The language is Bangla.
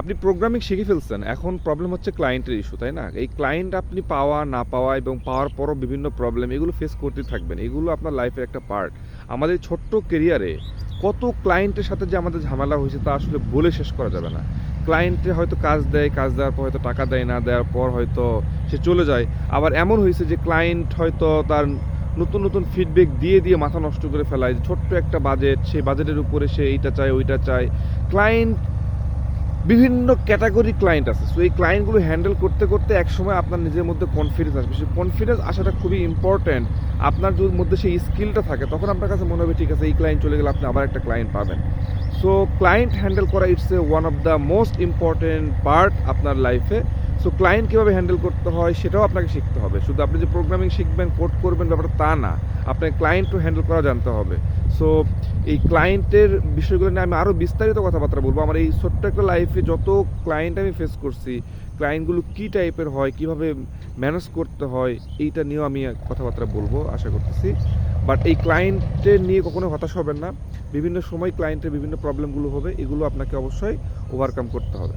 আপনি প্রোগ্রামিং শিখে ফেলছেন, এখন প্রবলেম হচ্ছে ক্লায়েন্টের ইস্যু, তাই না? এই ক্লায়েন্ট আপনি পাওয়া না পাওয়া এবং পাওয়ার পরও বিভিন্ন প্রবলেম এগুলো ফেস করতে থাকবেন, এগুলো আপনার লাইফের একটা পার্ট। আমাদের ছোট্ট কেরিয়ারে কত ক্লায়েন্টের সাথে যে আমাদের ঝামেলা হয়েছে তা আসলে বলে শেষ করা যাবে না। ক্লায়েন্টে হয়তো কাজ দেয়, কাজ দেওয়ার পর হয়তো টাকা দেয় না, দেওয়ার পর হয়তো সে চলে যায়। আবার এমন হয়েছে যে ক্লায়েন্ট হয়তো তার নতুন নতুন ফিডব্যাক দিয়ে দিয়ে মাথা নষ্ট করে ফেলায়। ছোট্ট একটা বাজেট, সেই বাজেটের উপরে সে এইটা চায় ওইটা চায়। ক্লায়েন্ট বিভিন্ন ক্যাটাগরি ক্লায়েন্ট আছে। সো এই ক্লায়েন্টগুলো হ্যান্ডেল করতে করতে একসময় আপনার নিজের মধ্যে কনফিডেন্স আসবে। সেই কনফিডেন্স আসাটা খুবই ইম্পর্ট্যান্ট। আপনার যদি মধ্যে সেই স্কিলটা থাকে তখন আপনার কাছে মনে হবে ঠিক আছে এই ক্লায়েন্ট চলে গেলে আপনি আবার একটা ক্লায়েন্ট পাবেন। সো ক্লায়েন্ট হ্যান্ডেল করা it's a one of the most important part আপনার লাইফে। সো ক্লায়েন্ট কীভাবে হ্যান্ডেল করতে হয় সেটাও আপনাকে শিখতে হবে। শুধু আপনি যে প্রোগ্রামিং শিখবেন, কোড করবেন ব্যাপারটা তা না, আপনাকে ক্লায়েন্টও হ্যান্ডেল করা জানতে হবে। সো এই ক্লায়েন্টের বিষয়গুলো নিয়ে আমি আরও বিস্তারিত কথাবার্তা বলবো। আমার এই ছোট্ট একটা লাইফে যত ক্লায়েন্ট আমি ফেস করছি, ক্লায়েন্টগুলো কী টাইপের হয়, কীভাবে ম্যানেজ করতে হয়, এইটা নিয়েও আমি কথাবার্তা বলবো আশা করতেছি। বাট এই ক্লায়েন্টের নিয়ে কখনো হতাশ হবেন না। বিভিন্ন সময় ক্লায়েন্টের বিভিন্ন প্রবলেমগুলো হবে, এগুলো আপনাকে অবশ্যই ওভারকাম করতে হবে।